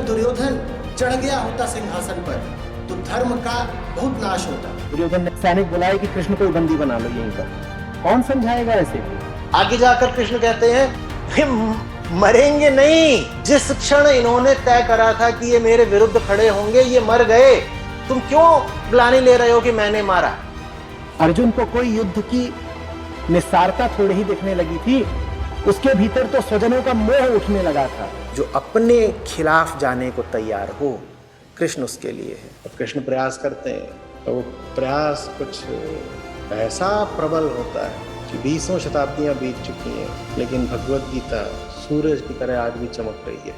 दुर्योधन चढ़ गया होता सिंहासन पर तो धर्म का बहुत नाश होता। दुर्योधन ने सैनिक बुलाए कि कृष्ण को बंदी बना लो यहीं पर। कौन समझाएगा ऐसे? आगे जाकर कृष्ण कहते हैं वे मरेंगे नहीं। जिस क्षण इन्होंने तय करा था कि ये मेरे विरुद्ध खड़े होंगे, ये मर गए। तुम क्यों ग्लानि ले रहे हो कि मैंने मारा? अर्जुन को कोई युद्ध की निस्सारता थोड़ी ही दिखने लगी थी, उसके भीतर तो स्वजनों का मोह उठने लगा था। जो अपने खिलाफ जाने को तैयार हो, कृष्ण उसके लिए है। अब कृष्ण प्रयास करते हैं तो वो प्रयास कुछ ऐसा प्रबल होता है कि 20 शताब्दियां बीत चुकी हैं, लेकिन भगवत गीता सूरज की तरह आज भी चमक रही है।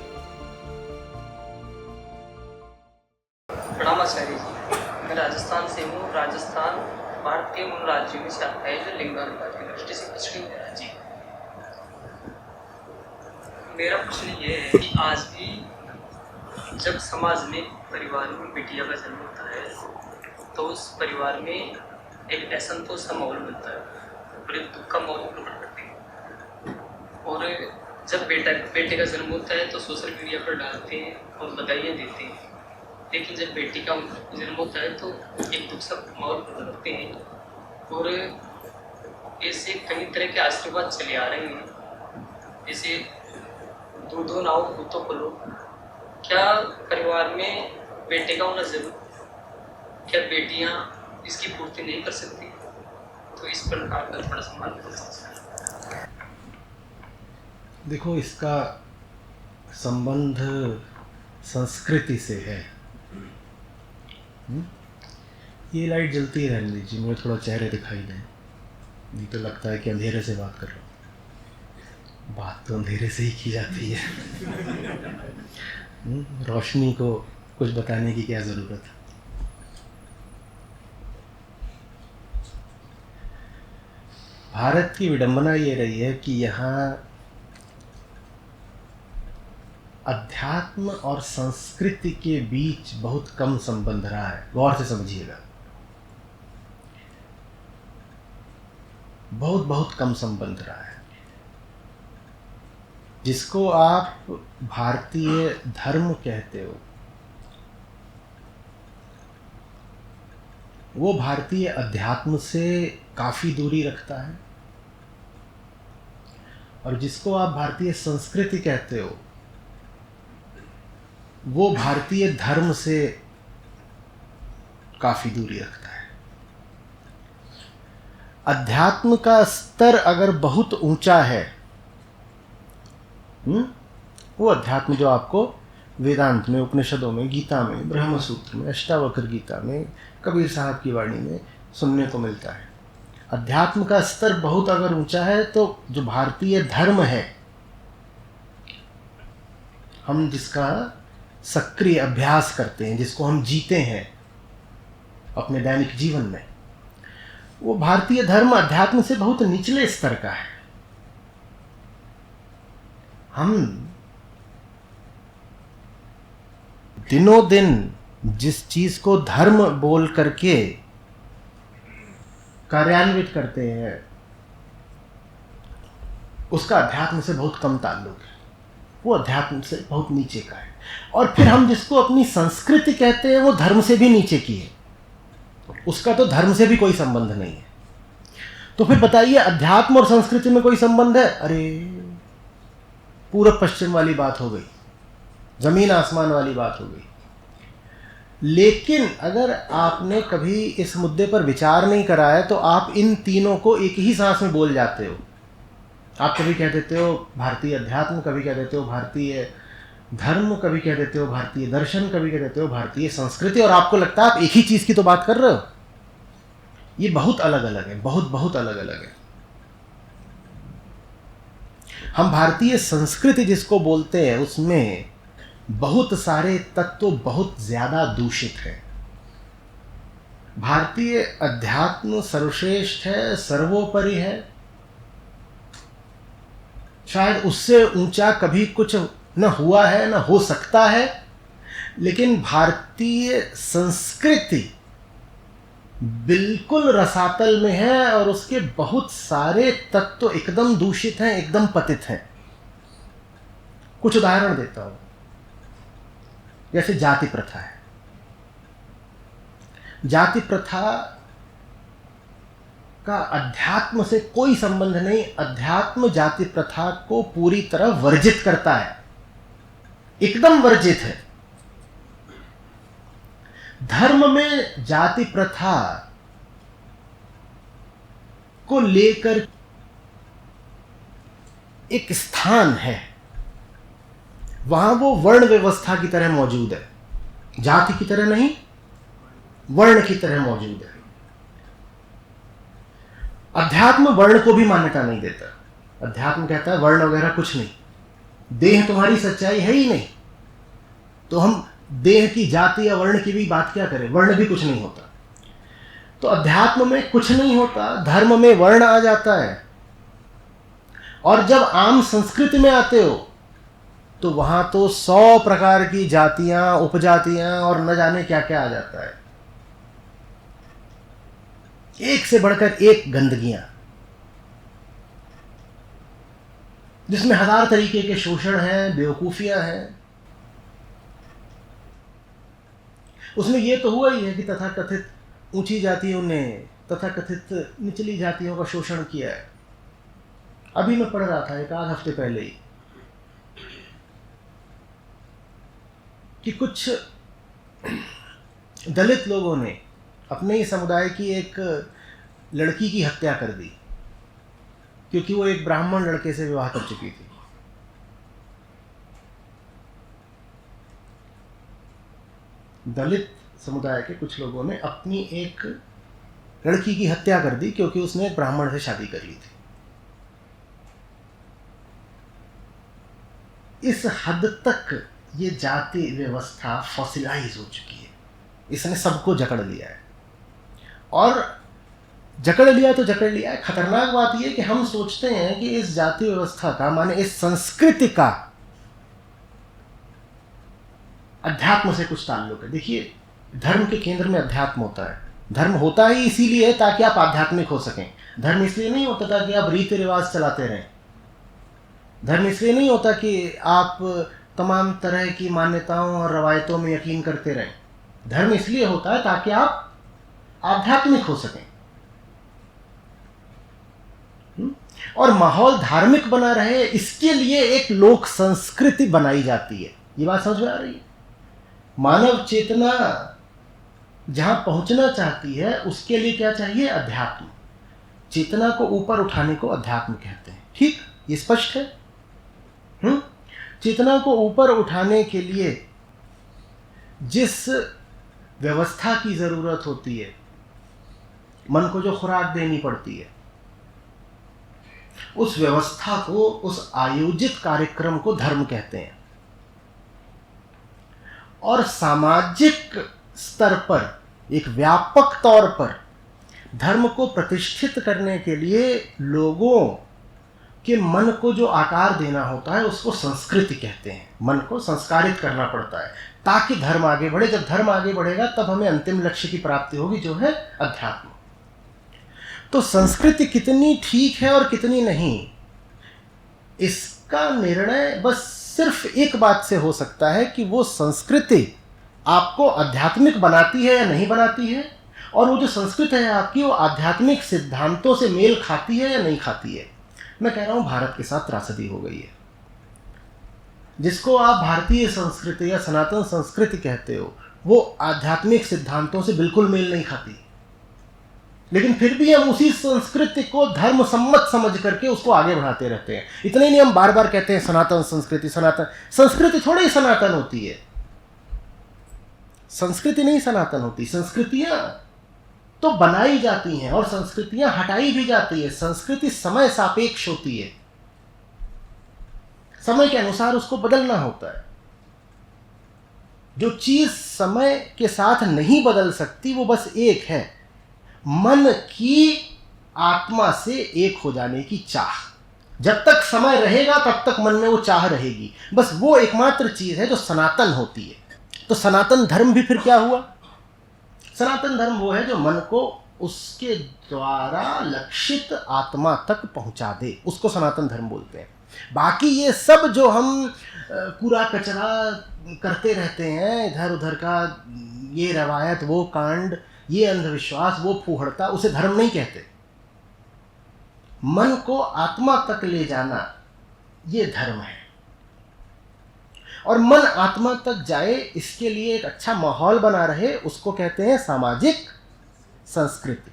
प्रणाम आचार्य जी, मैं राजस्थान से हूँ। राजस्थान भारत के उन राज्यों में से आता है जो लिंगानुपात की दृष्टि से पिछड़ी हुई राज्य है। मेरा प्रश्न ये है कि आज भी जब समाज में परिवार में बिटिया का जन्म होता है तो उस परिवार में एक असंतोष का माहौल बनता है और एक दुख का माहौल प्रकट करते हैं। और जब बेटे का जन्म होता है तो सोशल मीडिया पर डालते हैं और बधाइयाँ देते हैं, लेकिन जब बेटी का जन्म होता है तो एक दुख सा माहौल करते हैं और ऐसे कई तरह के आशीर्वाद चले आ रहे हैं, जैसे दूधो नाओ दूधो पलो। क्या परिवार में बेटे का होना जरूर, क्या बेटियां इसकी पूर्ति नहीं कर सकती? तो इस प्रकार का थोड़ा सा मान सकते। देखो, इसका संबंध संस्कृति से है। ये लाइट जलती है रहने दीजिए, मुझे थोड़ा चेहरे दिखाई दें, नहीं तो लगता है कि अंधेरे से बात कर रहा हूँ। बात तो अंधेरे से ही की जाती है। रोशनी को कुछ बताने की क्या ज़रूरत है। भारत की विडंबना ये रही है कि यहाँ अध्यात्म और संस्कृति के बीच बहुत कम संबंध रहा है। गौर से समझिएगा, बहुत कम संबंध रहा है। जिसको आप भारतीय धर्म कहते हो, वो भारतीय अध्यात्म से काफ़ी दूरी रखता है, और जिसको आप भारतीय संस्कृति कहते हो, वो भारतीय धर्म से काफ़ी दूरी रखता है। अध्यात्म का स्तर अगर बहुत ऊंचा है, वो अध्यात्म जो आपको वेदांत में, उपनिषदों में, गीता में, ब्रह्म सूत्र में, अष्टावक्र गीता में, कबीर साहब की वाणी में सुनने को मिलता है। अध्यात्म का स्तर बहुत अगर ऊंचा है तो जो भारतीय धर्म है, हम जिसका सक्रिय अभ्यास करते हैं, जिसको हम जीते हैं अपने दैनिक जीवन में, वो भारतीय धर्म अध्यात्म से बहुत निचले स्तर का है। हम दिनों दिन जिस चीज को धर्म बोल करके कार्यान्वित करते हैं, उसका अध्यात्म से बहुत कम ताल्लुक है। वो अध्यात्म से बहुत नीचे का है। और फिर हम जिसको अपनी संस्कृति कहते हैं, वो धर्म से भी नीचे की है। उसका तो धर्म से भी कोई संबंध नहीं है। तो फिर बताइए, अध्यात्म और संस्कृति में कोई संबंध है? अरे, पूर्व पश्चिम वाली बात हो गई, जमीन आसमान वाली बात हो गई। लेकिन अगर आपने कभी इस मुद्दे पर विचार नहीं करा है, तो आप इन तीनों को एक ही सांस में बोल जाते हो। आप कभी कह देते हो भारतीय अध्यात्म, कभी कह देते हो भारतीय धर्म, कभी कह देते हो भारतीय दर्शन, कभी कह देते हो भारतीय संस्कृति, और आपको लगता है आप एक ही चीज की तो बात कर रहे हो। ये बहुत अलग अलग है, बहुत अलग अलग है। हम भारतीय संस्कृति जिसको बोलते हैं, उसमें बहुत सारे तत्व बहुत ज्यादा दूषित हैं। भारतीय अध्यात्म सर्वश्रेष्ठ है, सर्वोपरि है। शायद उससे ऊंचा कभी कुछ न हुआ है, न हो सकता है। लेकिन भारतीय संस्कृति बिल्कुल रसातल में है, और उसके बहुत सारे तत्व एकदम दूषित हैं, एकदम पतित हैं। कुछ उदाहरण देता हूं। जैसे जाति प्रथा है। जाति प्रथा का अध्यात्म से कोई संबंध नहीं। अध्यात्म जाति प्रथा को पूरी तरह वर्जित करता है, एकदम वर्जित है। धर्म में जाति प्रथा को लेकर एक स्थान है, वहां वो वर्ण व्यवस्था की तरह मौजूद है, जाति की तरह नहीं, वर्ण की तरह मौजूद है। अध्यात्म वर्ण को भी मान्यता नहीं देता। अध्यात्म कहता है वर्ण वगैरह कुछ नहीं, देह तुम्हारी सच्चाई है ही नहीं, तो हम देह की जाति या वर्ण की भी बात क्या करें, वर्ण भी कुछ नहीं होता। तो अध्यात्म में कुछ नहीं होता, धर्म में वर्ण आ जाता है। और जब आम संस्कृति में आते हो तो वहां तो 100 प्रकार की जातियां, उपजातियां और न जाने क्या क्या आ जाता है, एक से बढ़कर एक गंदगियां, जिसमें 1000 तरीके के शोषण हैं, बेवकूफियां हैं। उसमें यह तो हुआ ही है कि तथाकथित ऊंची जातियों ने तथाकथित निचली जातियों का शोषण किया है। अभी मैं पढ़ रहा था 1 आध हफ्ते पहले ही कि कुछ दलित लोगों ने अपने ही समुदाय की एक लड़की की हत्या कर दी, क्योंकि वो एक ब्राह्मण लड़के से विवाह कर चुकी थी। दलित समुदाय के कुछ लोगों ने अपनी एक लड़की की हत्या कर दी क्योंकि उसने एक ब्राह्मण से शादी कर ली थी। इस हद तक ये जाति व्यवस्था फॉसिलाइज हो चुकी है, इसने सबको जकड़ लिया है। और जकड़ लिया तो जकड़ लिया है। खतरनाक बात यह कि हम सोचते हैं कि इस जाति व्यवस्था का, माने इस संस्कृति का अध्यात्म से कुछ ताल्लुक है। देखिए, धर्म के केंद्र में अध्यात्म होता है। धर्म होता ही इसीलिए है ताकि आप आध्यात्मिक हो सकें। धर्म इसलिए नहीं होता ताकि आप रीति रिवाज चलाते रहें। धर्म इसलिए नहीं होता कि आप तमाम तरह की मान्यताओं और रवायतों में यकीन करते रहें। धर्म इसलिए होता है ताकि आप आध्यात्मिक हो सकें। और माहौल धार्मिक बना रहे, इसके लिए एक लोक संस्कृति बनाई जाती है। ये बात समझ में आ रही है? मानव चेतना जहां पहुंचना चाहती है उसके लिए क्या चाहिए? अध्यात्म। चेतना को ऊपर उठाने को अध्यात्म कहते हैं। ठीक, ये स्पष्ट है। चेतना को ऊपर उठाने के लिए जिस व्यवस्था की जरूरत होती है, मन को जो खुराक देनी पड़ती है, उस व्यवस्था को, उस आयोजित कार्यक्रम को धर्म कहते हैं। और सामाजिक स्तर पर, एक व्यापक तौर पर धर्म को प्रतिष्ठित करने के लिए लोगों के मन को जो आकार देना होता है उसको संस्कृति कहते हैं। मन को संस्कारित करना पड़ता है ताकि धर्म आगे बढ़े। जब धर्म आगे बढ़ेगा तब हमें अंतिम लक्ष्य की प्राप्ति होगी, जो है अध्यात्म। तो संस्कृति कितनी ठीक है और कितनी नहीं, इसका निर्णय बस सिर्फ एक बात से हो सकता है कि वो संस्कृति आपको आध्यात्मिक बनाती है या नहीं बनाती है, और वो जो संस्कृति है आपकी, वो आध्यात्मिक सिद्धांतों से मेल खाती है या नहीं खाती है। मैं कह रहा हूं भारत के साथ त्रासदी हो गई है। जिसको आप भारतीय संस्कृति या सनातन संस्कृति कहते हो, वो आध्यात्मिक सिद्धांतों से बिल्कुल मेल नहीं खाती। लेकिन फिर भी हम उसी संस्कृति को धर्म सम्मत समझ करके उसको आगे बढ़ाते रहते हैं। इतना ही नहीं, हम बार बार कहते हैं सनातन संस्कृति। सनातन संस्कृति थोड़ी ही सनातन होती है। संस्कृति नहीं सनातन होती। संस्कृतियां तो बनाई जाती हैं और संस्कृतियां हटाई भी जाती है। संस्कृति समय सापेक्ष होती है, समय के अनुसार उसको बदलना होता है। जो चीज समय के साथ नहीं बदल सकती वो बस एक है, मन की आत्मा से एक हो जाने की चाह। जब तक समय रहेगा तब तक मन में वो चाह रहेगी। बस वो एकमात्र चीज है जो सनातन होती है। तो सनातन धर्म भी फिर क्या हुआ? सनातन धर्म वो है जो मन को उसके द्वारा लक्षित आत्मा तक पहुंचा दे, उसको सनातन धर्म बोलते हैं। बाकी ये सब जो हम कूड़ा कचरा करते रहते हैं इधर उधर का, ये रवायत, वो कांड, ये अंधविश्वास, वो फूहड़ता, उसे धर्म नहीं कहते। मन को आत्मा तक ले जाना ये धर्म है। और मन आत्मा तक जाए इसके लिए एक अच्छा माहौल बना रहे, उसको कहते हैं सामाजिक संस्कृति।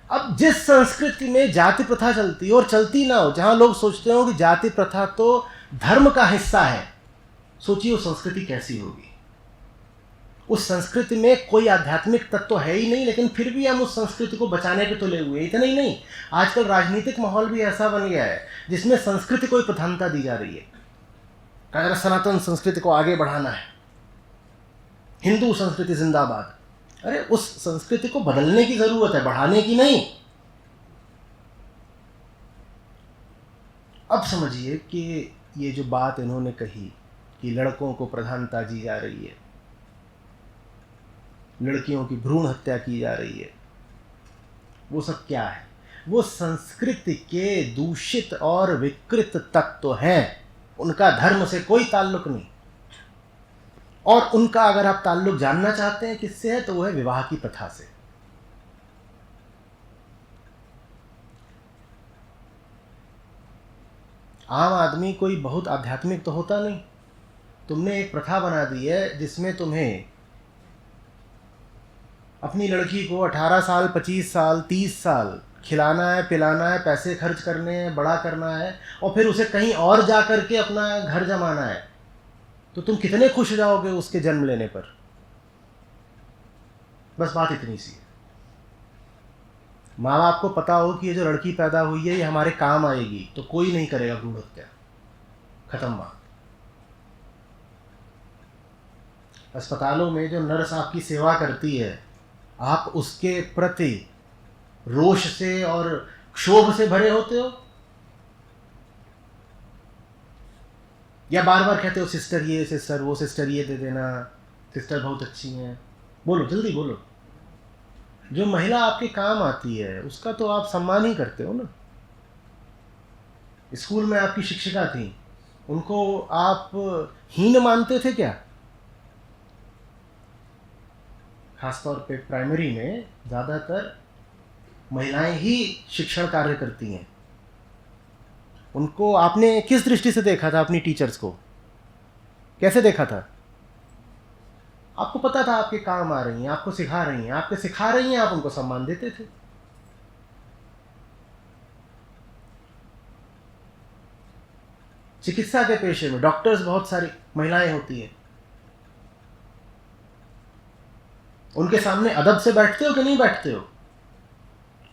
अब जिस संस्कृति में जाति प्रथा चलती हो और चलती ना हो, जहां लोग सोचते हो कि जाति प्रथा तो धर्म का हिस्सा है, सोचिए वो संस्कृति कैसी होगी। उस संस्कृति में कोई आध्यात्मिक तत्व तो है ही नहीं, लेकिन फिर भी हम उस संस्कृति को बचाने पे तुले हुए। इतना ही नहीं, आजकल राजनीतिक माहौल भी ऐसा बन गया है जिसमें संस्कृति को प्रधानता दी जा रही है। अगर सनातन संस्कृति को आगे बढ़ाना है, हिंदू संस्कृति जिंदाबाद। अरे उस संस्कृति को बदलने की जरूरत है, बढ़ाने की नहीं। अब समझिए कि ये जो बात इन्होंने कही कि लड़कों को प्रधानता दी जा रही है, लड़कियों की भ्रूण हत्या की जा रही है, वो सब क्या है? वो संस्कृति के दूषित और विकृत तत्व हैं। उनका धर्म से कोई ताल्लुक नहीं। और उनका अगर आप ताल्लुक जानना चाहते हैं किससे है, तो वो है विवाह की प्रथा से। आम आदमी कोई बहुत आध्यात्मिक तो होता नहीं। तुमने एक प्रथा बना दी है जिसमें तुम्हें अपनी लड़की को 18 साल, 25 साल, 30 साल खिलाना है, पिलाना है, पैसे खर्च करने हैं, बड़ा करना है, और फिर उसे कहीं और जा कर के अपना घर जमाना है। तो तुम कितने खुश हो जाओगे उसके जन्म लेने पर। बस बात इतनी सी है। माँ बाप को पता हो कि ये जो लड़की पैदा हुई है ये हमारे काम आएगी, तो कोई नहीं करेगा भ्रूण हत्या। खत्म बात। अस्पतालों में जो नर्स आपकी सेवा करती है, आप उसके प्रति रोष से और क्षोभ से भरे होते हो, या बार बार कहते हो सिस्टर ये, सिस्टर वो, सिस्टर ये दे देना, सिस्टर बहुत अच्छी हैं। बोलो, जल्दी बोलो। जो महिला आपके काम आती है उसका तो आप सम्मान ही करते हो ना। स्कूल में आपकी शिक्षिका थी, उनको आप हीन मानते थे क्या? खासतौर पे प्राइमरी में ज़्यादातर महिलाएं ही शिक्षण कार्य करती हैं। उनको आपने किस दृष्टि से देखा था? अपनी टीचर्स को कैसे देखा था? आपको पता था आपके काम आ रही हैं, आपको सिखा रही हैं, आपके सिखा रही हैं, आप उनको सम्मान देते थे। चिकित्सा के पेशे में डॉक्टर्स बहुत सारी महिलाएं होती हैं, उनके सामने अदब से बैठते हो कि नहीं बैठते हो?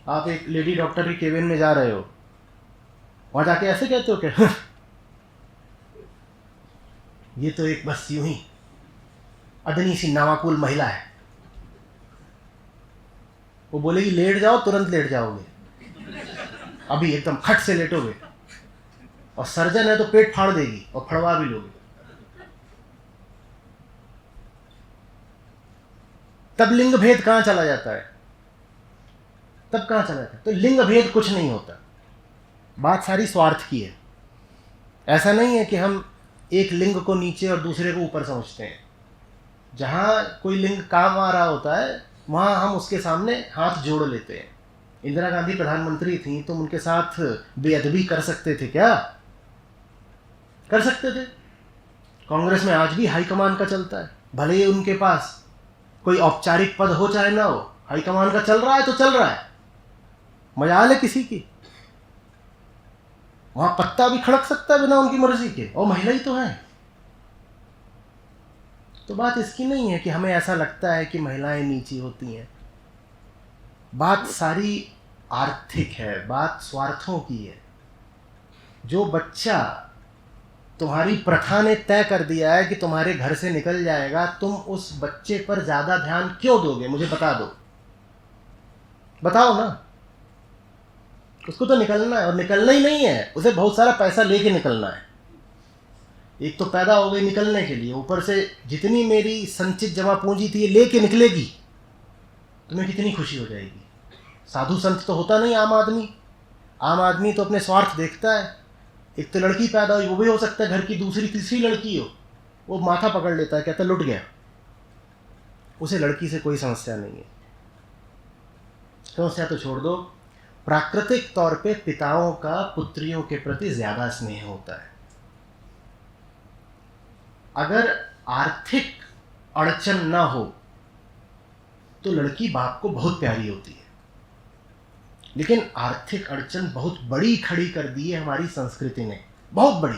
आप एक लेडी डॉक्टर के केबिन में जा रहे हो, वहां जाके ऐसे कहते हो कि ये तो एक बस यूं ही अदनी सी नावाकुल महिला है। वो बोलेगी लेट जाओ, तुरंत लेट जाओगे, अभी एकदम खट से लेटोगे, और सर्जन है तो पेट फाड़ देगी और फड़वा भी लोगे। तब लिंग भेद कहां चला जाता है? तब कहां चला जाता है? तो लिंग भेद कुछ नहीं होता। बात सारी स्वार्थ की है। ऐसा नहीं है कि हम एक लिंग को नीचे और दूसरे को ऊपर समझते हैं। जहां कोई लिंग काम आ रहा होता है वहां हम उसके सामने हाथ जोड़ लेते हैं। इंदिरा गांधी प्रधानमंत्री थी, तुम उनके साथ बेअदबी कर सकते थे क्या? कर सकते थे। कांग्रेस में आज भी हाईकमान का चलता है, भले ही उनके पास कोई औपचारिक पद हो चाहे ना हो, हाईकमान का चल रहा है तो चल रहा है। मजाल है किसी की? वहां पत्ता भी खड़क सकता है बिना उनकी मर्जी के, और महिला ही तो है। तो बात इसकी नहीं है कि हमें ऐसा लगता है कि महिलाएं नीची होती हैं। बात सारी आर्थिक है, बात स्वार्थों की है। जो बच्चा तुम्हारी प्रथा ने तय कर दिया है कि तुम्हारे घर से निकल जाएगा, तुम उस बच्चे पर ज्यादा ध्यान क्यों दोगे? मुझे बता दो, बताओ ना। उसको तो निकलना है, और निकलना ही नहीं है, उसे बहुत सारा पैसा लेके निकलना है। एक तो पैदा हो गई निकलने के लिए, ऊपर से जितनी मेरी संचित जमा पूंजी थी ये लेके निकलेगी। तुम्हें कितनी खुशी हो जाएगी। साधु संत तो होता नहीं आम आदमी। आम आदमी तो अपने स्वार्थ देखता है। एक तो लड़की पैदा हुई, वो भी हो सकता है घर की दूसरी तीसरी लड़की हो, वो माथा पकड़ लेता है, कहता लुट गया। उसे लड़की से कोई समस्या नहीं है। समस्या तो छोड़ दो, प्राकृतिक तौर पे पिताओं का पुत्रियों के प्रति ज्यादा स्नेह होता है। अगर आर्थिक अड़चन ना हो तो लड़की बाप को बहुत प्यारी होती है, लेकिन आर्थिक अड़चन बहुत बड़ी खड़ी कर दी है हमारी संस्कृति ने, बहुत बड़ी।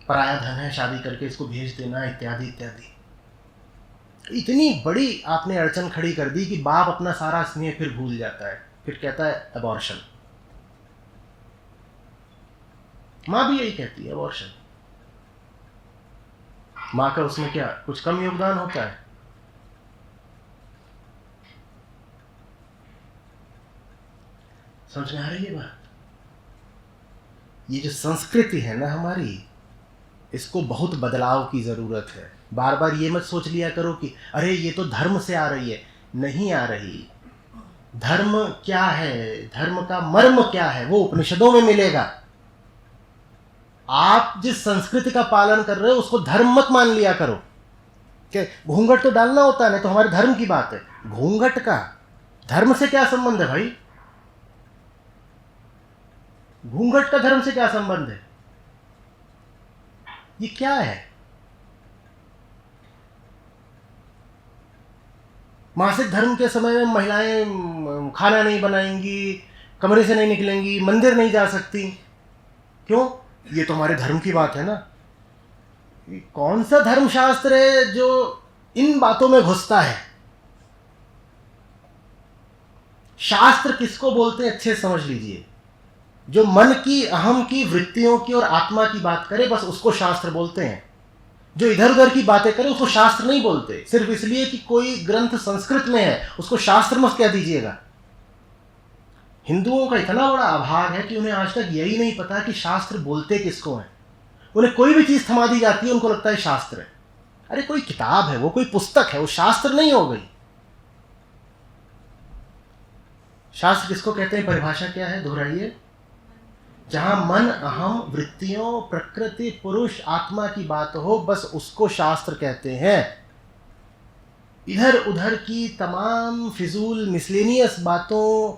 पराया धन है, शादी करके इसको भेज देना, इत्यादि इत्यादि। इतनी बड़ी आपने अड़चन खड़ी कर दी कि बाप अपना सारा स्नेह फिर भूल जाता है, फिर कहता है अबॉर्शन। माँ भी यही कहती है, अबॉर्शन। माँ का उसमें क्या कुछ कम योगदान होता है? समझ में आ रही है बात? ये जो संस्कृति है ना हमारी, इसको बहुत बदलाव की जरूरत है। बार बार ये मत सोच लिया करो कि अरे ये तो धर्म से आ रही है। नहीं आ रही। धर्म क्या है, धर्म का मर्म क्या है, वो उपनिषदों में मिलेगा। आप जिस संस्कृति का पालन कर रहे हो उसको धर्म मत मान लिया करो। कि घूंघट तो डालना होता है ना, तो हमारे धर्म की बात है। घूंघट का धर्म से क्या संबंध है भाई? घूंघट का धर्म से क्या संबंध है? ये क्या है? मासिक धर्म के समय में महिलाएं खाना नहीं बनाएंगी, कमरे से नहीं निकलेंगी, मंदिर नहीं जा सकती। क्यों? ये तो हमारे धर्म की बात है ना। कौन सा धर्मशास्त्र है जो इन बातों में घुसता है? शास्त्र किसको बोलते हैं अच्छे समझ लीजिए। जो मन की, अहम की, वृत्तियों की और आत्मा की बात करे बस उसको शास्त्र बोलते हैं। जो इधर उधर की बातें करे उसको शास्त्र नहीं बोलते। सिर्फ इसलिए कि कोई ग्रंथ संस्कृत में है उसको शास्त्र मत कह दीजिएगा। हिंदुओं का इतना बड़ा अभाग है कि उन्हें आज तक यही नहीं पता कि शास्त्र बोलते किसको हैं। उन्हें कोई भी चीज थमा दी जाती है, उनको लगता है शास्त्र है। अरे कोई किताब है, वो कोई पुस्तक है, वो शास्त्र नहीं हो गई। शास्त्र किसको कहते हैं? परिभाषा क्या है, दोहराइए। जहां मन, अहम, वृत्तियों, प्रकृति, पुरुष, आत्मा की बात हो बस उसको शास्त्र कहते हैं। इधर उधर की तमाम फिजूल मिसलेनियस बातों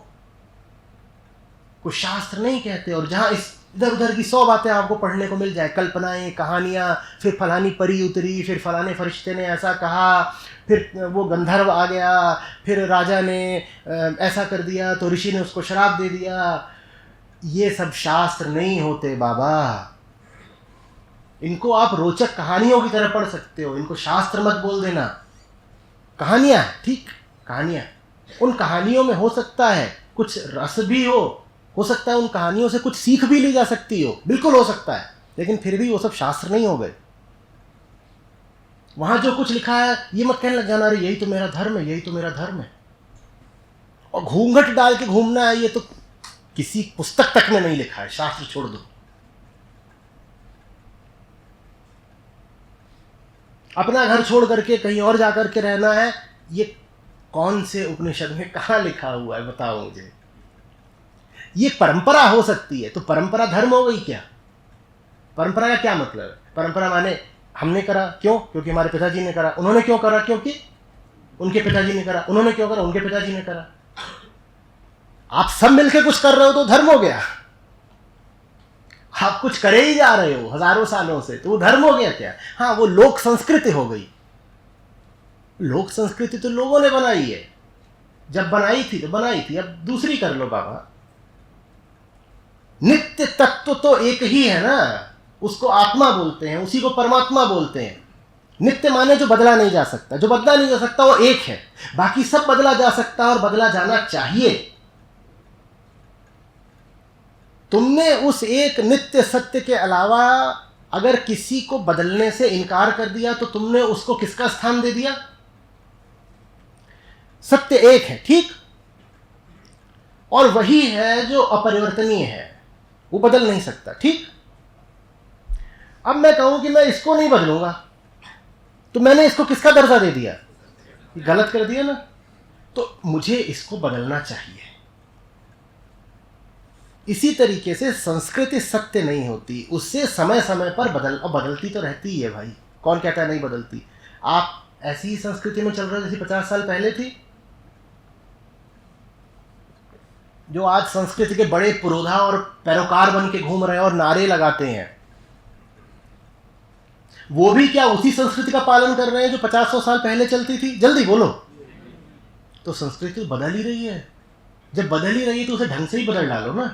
को शास्त्र नहीं कहते। और जहां इस इधर उधर की 100 बातें आपको पढ़ने को मिल जाए, कल्पनाएं, कहानियां, फिर फलानी परी उतरी, फिर फलाने फरिश्ते ने ऐसा कहा, फिर वो गंधर्व आ गया, फिर राजा ने ऐसा कर दिया तो ऋषि ने उसको श्राप दे दिया। ये सब शास्त्र नहीं होते बाबा। इनको आप रोचक कहानियों की तरह पढ़ सकते हो, इनको शास्त्र मत बोल देना। कहानियां, ठीक, कहानियां। उन कहानियों में हो सकता है कुछ रस भी हो सकता है उन कहानियों से कुछ सीख भी ली जा सकती हो, बिल्कुल हो सकता है, लेकिन फिर भी वो सब शास्त्र नहीं हो गए। वहां जो कुछ लिखा है ये मत कहने लग जाना अरे यही तो मेरा धर्म है, यही तो मेरा धर्म है। और घूंघट डाल के घूमना है, ये तो किसी पुस्तक तक में नहीं लिखा है। शास्त्र छोड़ दो। अपना घर छोड़ करके कहीं और जाकर के रहना है, ये कौन से उपनिषद में कहां लिखा हुआ है बताओ मुझे। ये परंपरा हो सकती है, तो परंपरा धर्म हो गई क्या? परंपरा का क्या मतलब है? परंपरा माने हमने करा, क्यों? क्योंकि हमारे पिताजी ने करा। उन्होंने क्यों करा? क्योंकि उनके पिताजी ने करा। उन्होंने क्यों करा? उनके पिताजी ने करा। आप सब मिलकर कुछ कर रहे हो तो धर्म हो गया। आप कुछ करे ही जा रहे हो हजारों सालों से, तो वो धर्म हो गया क्या? हाँ, वो लोक संस्कृति हो गई। लोक संस्कृति तो लोगों ने बनाई है। जब बनाई थी तो बनाई थी, अब दूसरी कर लो बाबा। नित्य तत्व तो एक ही है ना, उसको आत्मा बोलते हैं, उसी को परमात्मा बोलते हैं। नित्य माने जो बदला नहीं जा सकता। जो बदला नहीं जा सकता वो एक है, बाकी सब बदला जा सकता है और बदला जाना चाहिए। तुमने उस एक नित्य सत्य के अलावा अगर किसी को बदलने से इनकार कर दिया तो तुमने उसको किसका स्थान दे दिया? सत्य एक है, ठीक, और वही है जो अपरिवर्तनीय है, वो बदल नहीं सकता, ठीक। अब मैं कहूं कि मैं इसको नहीं बदलूंगा, तो मैंने इसको किसका दर्जा दे दिया? ये गलत कर दिया ना, तो मुझे इसको बदलना चाहिए। इसी तरीके से संस्कृति सत्य नहीं होती, उससे समय समय पर बदलती तो रहती ही है भाई। कौन कहता है नहीं बदलती? आप ऐसी ही संस्कृति में चल रहे हो जैसी 50 साल पहले थी। जो आज संस्कृति के बड़े पुरोधा और पैरोकार बन के घूम रहे हैं और नारे लगाते हैं, वो भी क्या उसी संस्कृति का पालन कर रहे हैं जो 50-100 साल पहले चलती थी? जल्दी बोलो। तो संस्कृति बदल ही रही है। जब बदल ही रही है तो उसे ढंग से ही बदल डालो ना।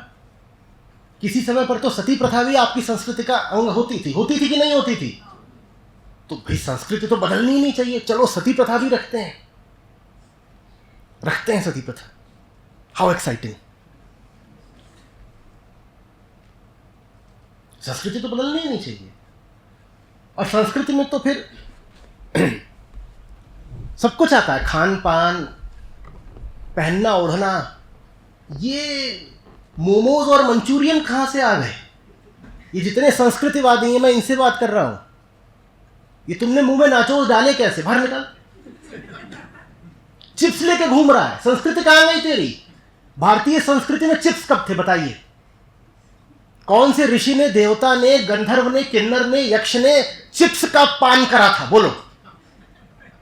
किसी समय पर तो सती प्रथा भी आपकी संस्कृति का अंग होती थी कि नहीं होती थी? तो भाई संस्कृति तो बदलनी ही नहीं चाहिए। चलो सती प्रथा भी रखते हैं सती प्रथा। How exciting. संस्कृति तो बदलनी ही नहीं चाहिए। और संस्कृति में तो फिर सब कुछ आता है, खान पान, पहनना ओढ़ना। ये मोमोज और मंचूरियन कहाँ से आ गए? ये जितने संस्कृतिवादी हैं, मैं इनसे बात कर रहा हूं, ये तुमने मुंह में नाचोस डाले कैसे? बाहर निकाल। चिप्स लेके घूम रहा है, संस्कृति कहाँ गई तेरी? भारतीय संस्कृति में चिप्स कब थे बताइए? कौन से ऋषि ने, देवता ने, गंधर्व ने, किन्नर ने, यक्ष ने चिप्स का पान करा था? बोलो,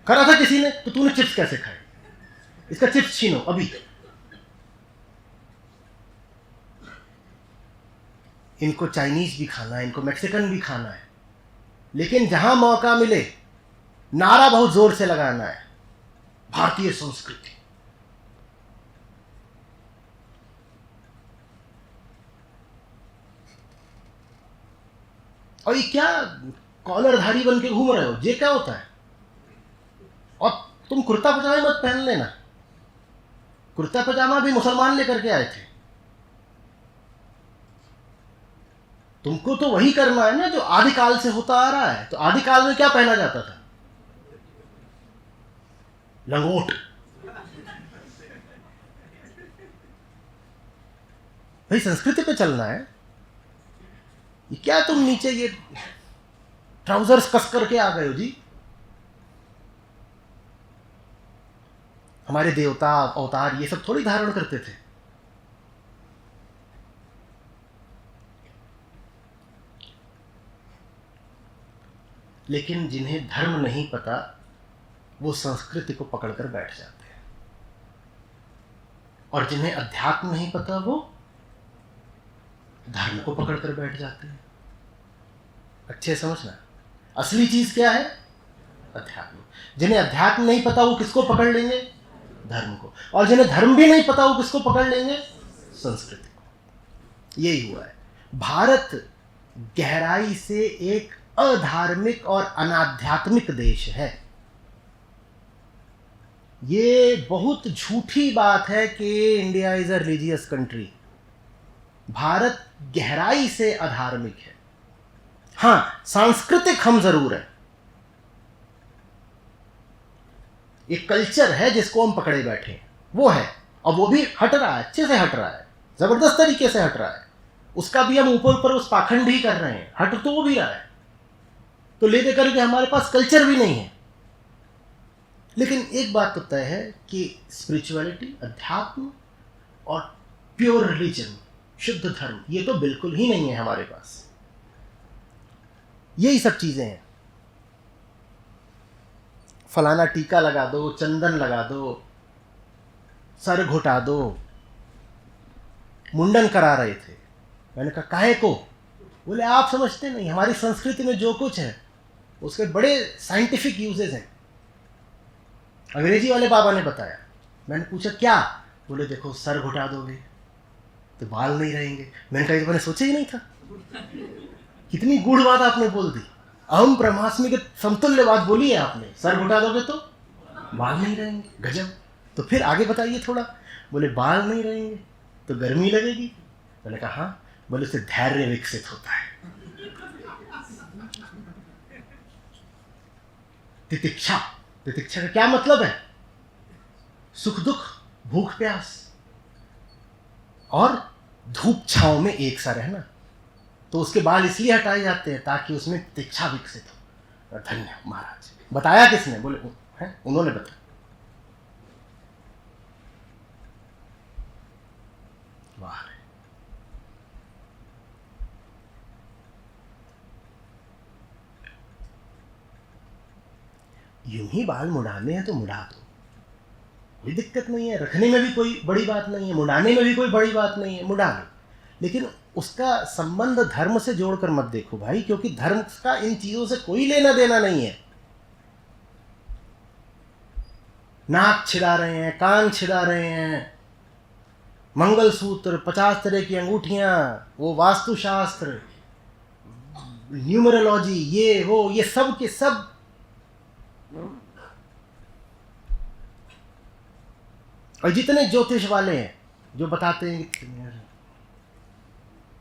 करा था किसी ने? तो तूने चिप्स कैसे खाए? इसका चिप्स छीनो अभी। इनको चाइनीज भी खाना है, इनको मैक्सिकन भी खाना है, लेकिन जहां मौका मिले नारा बहुत जोर से लगाना है, भारतीय संस्कृति। और ये क्या कॉलरधारी बन के घूम रहे हो? ये क्या होता है? और तुम कुर्ता पजामा मत पहन लेना। कुर्ता पजामा भी मुसलमान लेकर के आए थे। तुमको तो वही करना है ना जो आदिकाल से होता आ रहा है। तो आदिकाल में क्या पहना जाता था? लंगोट। भाई संस्कृति पे चलना है। ये क्या तुम नीचे ये ट्राउजर्स कस करके आ गए हो जी? हमारे देवता अवतार ये सब थोड़ी धारण करते थे। लेकिन जिन्हें धर्म नहीं पता वो संस्कृति को पकड़कर बैठ जाते हैं, और जिन्हें अध्यात्म नहीं पता वो धर्म को पकड़कर बैठ जाते हैं। अच्छे समझना, असली चीज क्या है? अध्यात्म। जिन्हें अध्यात्म नहीं पता वो किसको पकड़ लेंगे? धर्म को। और जिन्हें धर्म भी नहीं पता वो किसको पकड़ लेंगे? संस्कृति को। यही हुआ है। भारत गहराई से एक अधार्मिक और अनाध्यात्मिक देश है। ये बहुत झूठी बात है कि India is a religious country. Bharat गहराई से अधार्मिक है। हाँ, सांस्कृतिक हम जरूर है। एक कल्चर है जिसको हम पकड़े बैठे हैं, वो है, और वो भी हट रहा है, अच्छे से हट रहा है, जबरदस्त तरीके से हट रहा है। उसका भी हम ऊपर ऊपर उस पाखंड ही कर रहे हैं, हट तो वो भी रहा है। तो ले देकर के हमारे पास कल्चर भी नहीं है। लेकिन एक बात तो तय है कि स्पिरिचुअलिटी, अध्यात्म और प्योर रिलीजन, शुद्ध धर्म, ये तो बिल्कुल ही नहीं है हमारे पास। यही सब चीजें हैं। फलाना टीका लगा दो, चंदन लगा दो, सर घुटा दो। मुंडन करा रहे थे, मैंने कहा काहे को? बोले आप समझते नहीं, हमारी संस्कृति में जो कुछ है उसके बड़े साइंटिफिक यूजेस हैं। अंग्रेजी वाले बाबा ने बताया। मैंने पूछा क्या? बोले देखो सर घुटा दोगे तो बाल नहीं रहेंगे। मैंने कहा मैंने सोचा ही नहीं था। कितनी गूढ़ बात आपने बोल दी। अहम ब्रह्मास्मि के समतुल्य बात बोली है आपने। सर घुटा दोगे तो बाल नहीं रहेंगे, गजब। तो फिर आगे बताइए थोड़ा। बोले बाल नहीं रहेंगे तो गर्मी लगेगी। मैंने कहा हाँ। बोले उससे धैर्य विकसित होता है। तितिक्षा, तितिक्षा का क्या मतलब है? सुख दुख, भूख प्यास और धूप छांव में एक सा रहना। तो उसके बाल इसलिए हटाए जाते हैं ताकि उसमें तितिक्षा विकसित हो। धन्य महाराज। बताया किसने? बोले हैं उन्होंने बताया। यूं ही बाल मुड़ाने हैं तो मुड़ा दो, कोई दिक्कत नहीं है, रखने में भी कोई बड़ी बात नहीं है, मुड़ाने में भी कोई बड़ी बात नहीं है, मुड़ा लो। लेकिन उसका संबंध धर्म से जोड़कर मत देखो भाई, क्योंकि धर्म का इन चीजों से कोई लेना देना नहीं है। नाक छिड़ा रहे हैं, कान छिड़ा रहे हैं, मंगलसूत्र, 50 तरह की अंगूठियां, वो वास्तुशास्त्र, न्यूमरोलॉजी, ये वो, ये सब के सब और जितने ज्योतिष वाले हैं जो बताते हैं कि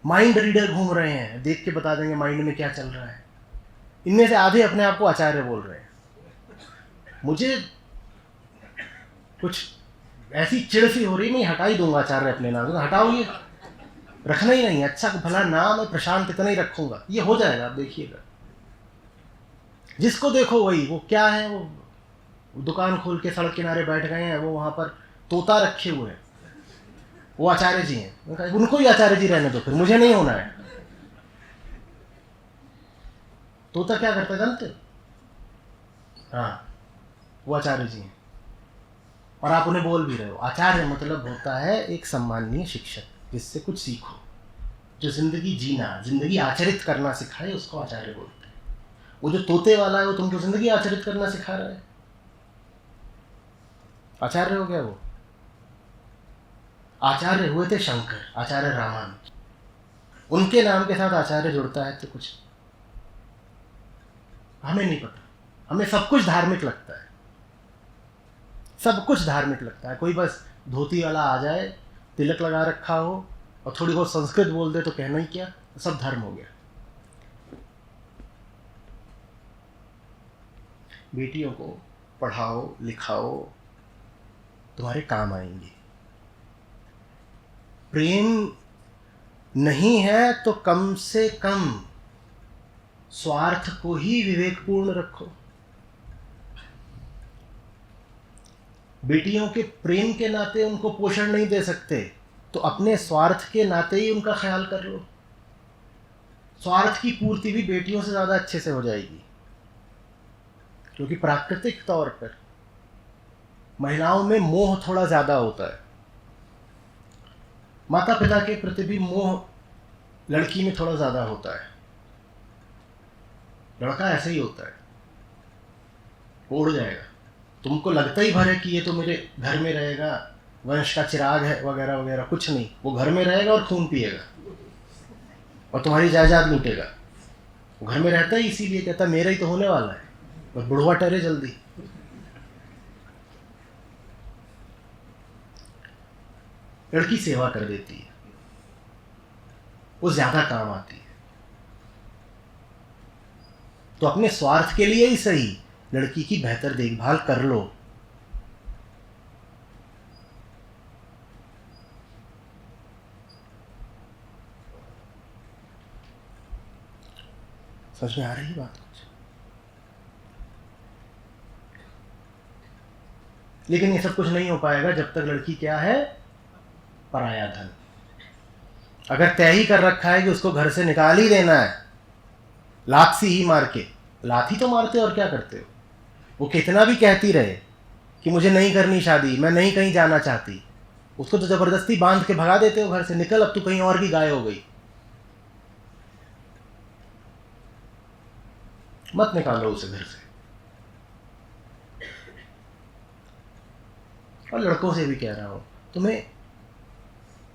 माइंड रीडर घूम रहे हैं, देख के बता देंगे माइंड में क्या चल रहा है। इनमें से आधे अपने आप को आचार्य बोल रहे हैं। मुझे कुछ ऐसी चिड़ सी हो रही, मैं हटा ही दूंगा आचार्य अपने नाम से, हटाओ, ये रखना ही नहीं है। अच्छा भला नाम है प्रशांत, इतना ही रखूंगा, ये हो जाएगा, आप देखिएगा। जिसको देखो वही, वो क्या है, वो दुकान खोल के सड़क किनारे बैठ गए हैं, वो वहां पर तोता रखे हुए हैं, वो आचार्य जी हैं। उनको ही आचार्य जी रहने दो, फिर मुझे नहीं होना है। तोता क्या करता है जानते? हाँ, वो आचार्य जी हैं और आप उन्हें बोल भी रहे हो। आचार्य मतलब होता है एक सम्माननीय शिक्षक, जिससे कुछ सीखो, जो जिंदगी जीना, जिंदगी आचरित करना सिखाए, उसको आचार्य बोलते हैं। वो जो तोते वाला है वो तुमको जिंदगी आचरित करना सिखा रहा है, आचार्य हो गया वो। आचार्य हुए थे शंकर, आचार्य रामायण, उनके नाम के साथ आचार्य जुड़ता है तो कुछ हमें नहीं पता। हमें सब कुछ धार्मिक लगता है, सब कुछ धार्मिक लगता है। कोई बस धोती वाला आ जाए, तिलक लगा रखा हो और थोड़ी बहुत संस्कृत बोल दे तो कहना ही क्या, सब धर्म हो गया। बेटियों को पढ़ाओ लिखाओ, तुम्हारे काम आएंगे। प्रेम नहीं है तो कम से कम स्वार्थ को ही विवेकपूर्ण रखो। बेटियों के प्रेम के नाते उनको पोषण नहीं दे सकते तो अपने स्वार्थ के नाते ही उनका ख्याल कर लो। स्वार्थ की पूर्ति भी बेटियों से ज़्यादा अच्छे से हो जाएगी, क्योंकि प्राकृतिक तौर पर महिलाओं में मोह थोड़ा ज़्यादा होता है। माता पिता के प्रति भी मोह लड़की में थोड़ा ज़्यादा होता है। लड़का ऐसे ही होता है, उड़ जाएगा, तुमको लगता ही भर है कि ये तो मेरे घर में रहेगा, वंश का चिराग है वगैरह वगैरह, कुछ नहीं। वो घर में रहेगा और खून पिएगा और तुम्हारी जायदाद लूटेगा। वो घर में रहता ही इसीलिए, कहता मेरा ही तो होने वाला है, बस बुढ़वा ठहरे जल्दी। लड़की सेवा कर देती है, वो ज्यादा काम आती है। तो अपने स्वार्थ के लिए ही सही लड़की की बेहतर देखभाल कर लो। समझ में आ रही बात कुछ? लेकिन ये सब कुछ नहीं हो पाएगा जब तक लड़की क्या है, पराया धन। अगर तय ही कर रखा है कि उसको घर से निकाल ही देना है, लात ही मार के, लाठी तो मारते और क्या करते हो। वो कितना भी कहती रहे कि मुझे नहीं करनी शादी, मैं नहीं कहीं जाना चाहती, उसको तो जबरदस्ती बांध के भगा देते हो घर से, निकल अब तू कहीं और की गाय हो गई। मत निकालो उसे घर से। और लड़कों से भी कह रहा हूं, तुम्हें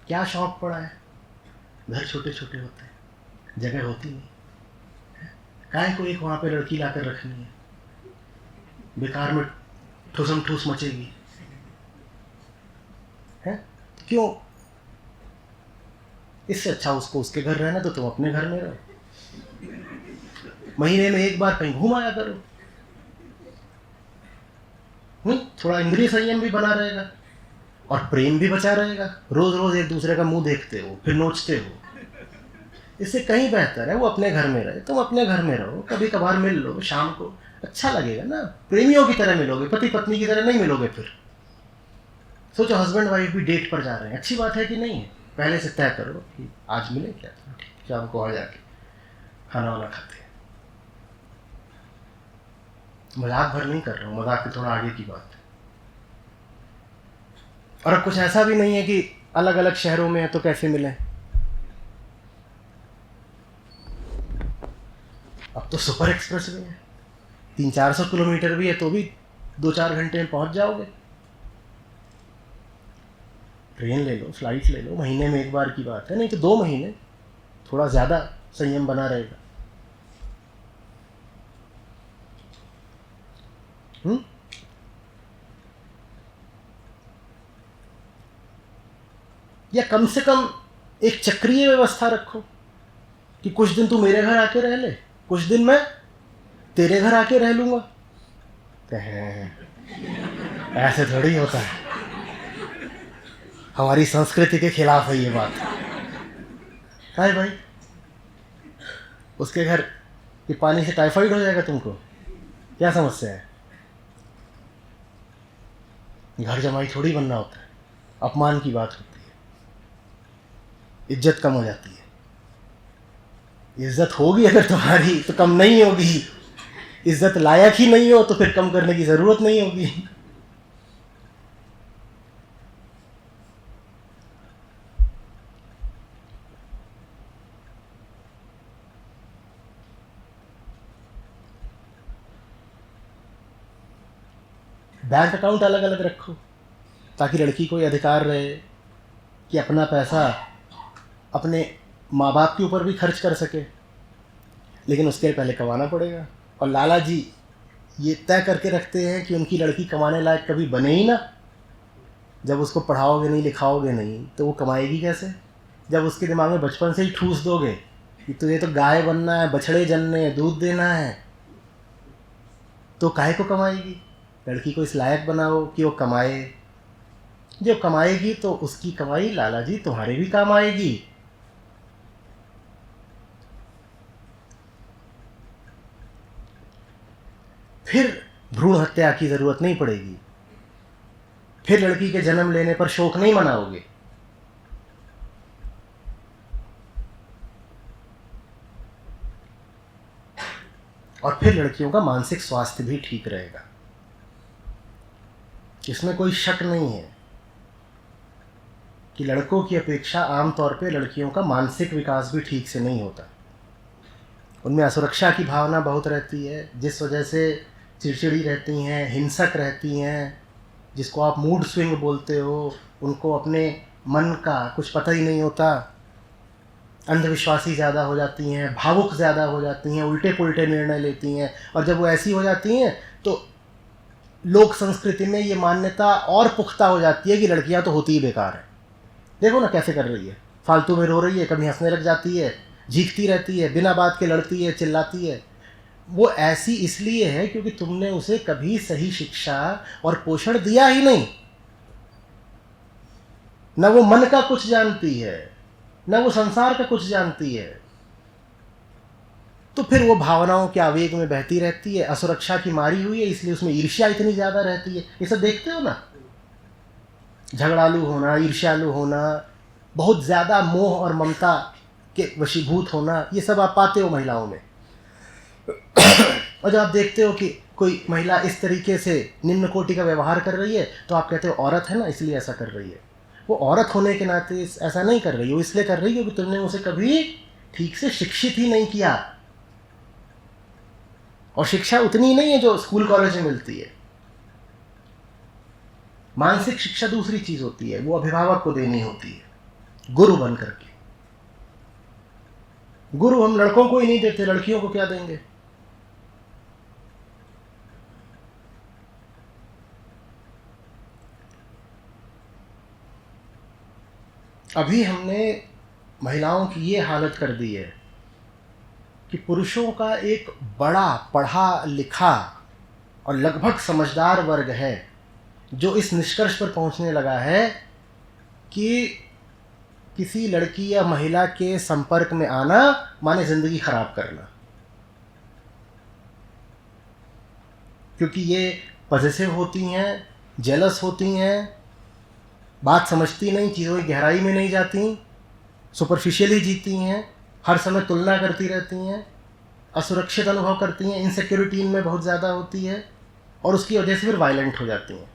क्या शौक पड़ा है? घर छोटे छोटे होते हैं, जगह होती नहीं, काहे को एक वहां पे लड़की लाकर रखनी है, बेकार में ठूसम ठूस मचेगी है? क्यों? इससे अच्छा उसको उसके घर रहना, तो तुम अपने घर में रहो, महीने में एक बार कहीं घूम आया करो। थोड़ा इंद्रिय संयम भी बना रहेगा और प्रेम भी बचा रहेगा। रोज रोज एक दूसरे का मुंह देखते हो फिर नोचते हो, इससे कहीं बेहतर है वो अपने घर में रहे, तुम अपने घर में रहो, कभी कभार मिल लो शाम को, अच्छा लगेगा ना। प्रेमियों की तरह मिलोगे, पति पत्नी की तरह नहीं मिलोगे। फिर सोचो हस्बैंड वाइफ भी डेट पर जा रहे हैं, अच्छी बात है कि नहीं है? पहले से तय करो कि आज मिले क्या, शाम को आ जाके खाना वाना खाते हैं। मजाक भर नहीं कर रहा हूँ, मजाक की थोड़ा आगे की बात है। और अब कुछ ऐसा भी नहीं है कि अलग अलग शहरों में है तो कैसे मिले। अब तो सुपर एक्सप्रेस भी है, 300-400 किलोमीटर भी है तो भी 2-4 घंटे में पहुंच जाओगे। ट्रेन ले लो, फ्लाइट ले लो, महीने में एक बार की बात है, नहीं तो 2 महीने थोड़ा ज़्यादा संयम बना रहेगा। या कम से कम एक चक्रीय व्यवस्था रखो कि कुछ दिन तू मेरे घर आके रह ले, कुछ दिन मैं तेरे घर आके रह लूंगा। ऐसे थोड़ी होता है, हमारी संस्कृति के खिलाफ है ये बात। हाय भाई, उसके घर के पानी से टाइफाइड हो जाएगा तुमको, क्या समस्या है? घर जमाई थोड़ी बनना होता है, अपमान की बात होती है, इज्जत कम हो जाती है। इज्जत होगी अगर तुम्हारी तो कम नहीं होगी, इज्जत लायक ही नहीं हो तो फिर कम करने की जरूरत नहीं होगी। बैंक अकाउंट अलग अलग रखो ताकि लड़की को ये अधिकार रहे कि अपना पैसा अपने माँ बाप के ऊपर भी खर्च कर सके, लेकिन उसके लिए पहले कमाना पड़ेगा। और लाला जी ये तय करके रखते हैं कि उनकी लड़की कमाने लायक कभी बने ही ना। जब उसको पढ़ाओगे नहीं, लिखाओगे नहीं तो वो कमाएगी कैसे? जब उसके दिमाग में बचपन से ही ठूस दोगे कि तुझे तो गाय बनना है, बछड़े जनने हैं, दूध देना है, तो काहे को कमाएगी? लड़की को इस लायक बनाओ कि वो कमाए। जो कमाएगी तो उसकी कमाई लाला जी तुम्हारे भी काम आएगी। फिर भ्रूण हत्या की जरूरत नहीं पड़ेगी, फिर लड़की के जन्म लेने पर शोक नहीं मनाओगे। और फिर लड़कियों का मानसिक स्वास्थ्य भी ठीक रहेगा। इसमें कोई शक नहीं है कि लड़कों की अपेक्षा आमतौर पे लड़कियों का मानसिक विकास भी ठीक से नहीं होता। उनमें असुरक्षा की भावना बहुत रहती है, जिस वजह से चिड़चिड़ी रहती हैं, हिंसक रहती हैं, जिसको आप मूड स्विंग बोलते हो। उनको अपने मन का कुछ पता ही नहीं होता, अंधविश्वासी ज़्यादा हो जाती हैं, भावुक ज़्यादा हो जाती हैं, उल्टे पुल्टे निर्णय लेती हैं। और जब वो ऐसी हो जाती हैं तो लोक संस्कृति में ये मान्यता और पुख्ता हो जाती है कि लड़कियां तो होती ही बेकार है। देखो ना कैसे कर रही है, फालतू में रो रही है, कभी हंसने लग जाती है, झीकती रहती है, बिना बात के लड़ती है, चिल्लाती है। वो ऐसी इसलिए है क्योंकि तुमने उसे कभी सही शिक्षा और पोषण दिया ही नहीं। न वो मन का कुछ जानती है, न वो संसार का कुछ जानती है। तो फिर वो भावनाओं के आवेग में बहती रहती है, असुरक्षा की मारी हुई है, इसलिए उसमें ईर्ष्या इतनी ज़्यादा रहती है। ये सब देखते हो ना, झगड़ालू होना, ईर्ष्यालु होना, बहुत ज़्यादा मोह और ममता के वशीभूत होना, ये सब आप पाते हो महिलाओं में। और जब आप देखते हो कि कोई महिला इस तरीके से निम्न कोटि का व्यवहार कर रही है तो आप कहते हो औरत है ना इसलिए ऐसा कर रही है। वो औरत होने के नाते ऐसा नहीं कर रही, वो इसलिए कर रही है क्योंकि तुमने उसे कभी ठीक से शिक्षित ही नहीं किया। और शिक्षा उतनी नहीं है जो स्कूल कॉलेज में मिलती है। मानसिक शिक्षा दूसरी चीज होती है, वो अभिभावक को देनी होती है, गुरु बन करके। गुरु हम लड़कों को ही नहीं देते, लड़कियों को क्या देंगे? अभी हमने महिलाओं की ये हालत कर दी है कि पुरुषों का एक बड़ा पढ़ा लिखा और लगभग समझदार वर्ग है जो इस निष्कर्ष पर पहुंचने लगा है कि किसी लड़की या महिला के संपर्क में आना माने जिंदगी खराब करना, क्योंकि ये पॉजिटिव होती हैं, जेलस होती हैं, बात समझती नहीं, चीज़ों की गहराई में नहीं जाती, सुपरफिशियली जीती हैं, हर समय तुलना करती रहती हैं। असुरक्षित अनुभव करती हैं, इनसिक्योरिटी इनमें बहुत ज़्यादा होती है और उसकी वजह से फिर वायलेंट हो जाती हैं।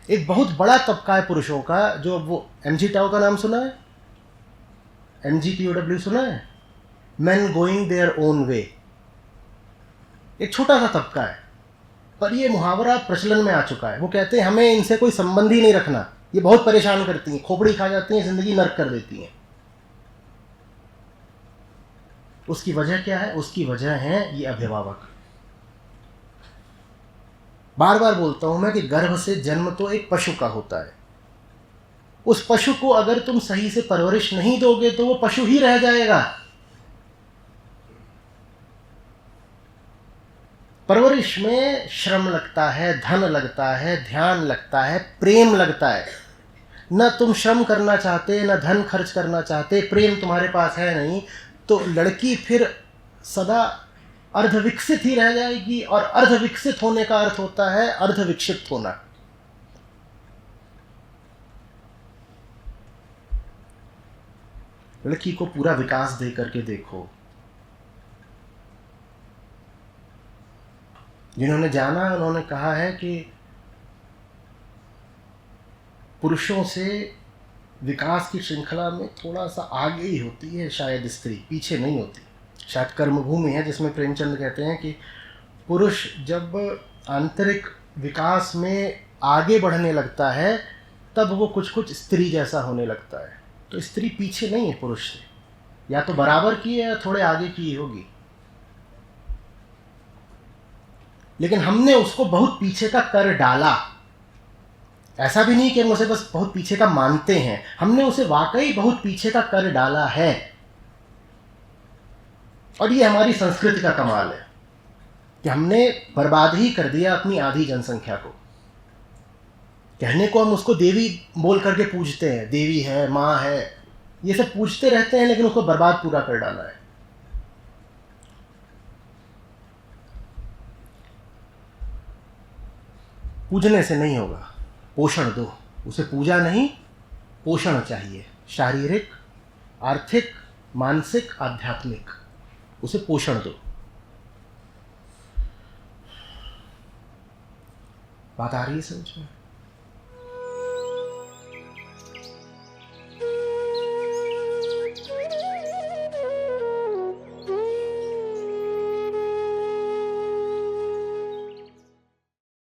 एक बहुत बड़ा तबका है पुरुषों का, जो वो MG टाओ का नाम सुना है, MGTOW सुना है, men going their own way। एक छोटा सा तबका है, पर ये मुहावरा प्रचलन में आ चुका है। वो कहते हैं हमें इनसे कोई संबंध ही नहीं रखना, ये बहुत परेशान करती हैं, खोपड़ी खा जाती हैं, ज़िंदगी नर्क कर देती हैं। उसकी वजह क्या है? उसकी वजह है ये अभिभावक। बार बार बोलता हूं मैं कि गर्भ से जन्म तो एक पशु का होता है। उस पशु को अगर तुम सही से परवरिश नहीं दोगे तो वो पशु ही रह जाएगा। परवरिश में श्रम लगता है, धन लगता है, ध्यान लगता है, प्रेम लगता है। न तुम श्रम करना चाहते, न धन खर्च करना चाहते, प्रेम तुम्हारे पास है नहीं, तो लड़की फिर सदा अर्धविकसित ही रह जाएगी। और अर्धविकसित होने का अर्थ होता है अर्धविकसित होना। लड़की को पूरा विकास दे करके देखो। जिन्होंने जाना उन्होंने कहा है कि पुरुषों से विकास की श्रृंखला में थोड़ा सा आगे ही होती है शायद स्त्री, पीछे नहीं होती। शायद कर्मभूमि है जिसमें प्रेमचंद कहते हैं कि पुरुष जब आंतरिक विकास में आगे बढ़ने लगता है तब वो कुछ कुछ स्त्री जैसा होने लगता है। तो स्त्री पीछे नहीं है पुरुष से, या तो बराबर की है या थोड़े आगे की होगी। लेकिन हमने उसको बहुत पीछे का कर डाला। ऐसा भी नहीं कि हम उसे बस बहुत पीछे का मानते हैं, हमने उसे वाकई बहुत पीछे का कर डाला है। और ये हमारी संस्कृति का कमाल है कि हमने बर्बाद ही कर दिया अपनी आधी जनसंख्या को। कहने को हम उसको देवी बोल करके पूजते हैं, देवी है, माँ है, ये सब पूजते रहते हैं, लेकिन उसको बर्बाद पूरा कर डाला है। पूजने से नहीं होगा, पोषण दो उसे। पूजा नहीं, पोषण चाहिए, शारीरिक, आर्थिक, मानसिक, आध्यात्मिक, उसे पोषण दो। बात आ रही है समझ में?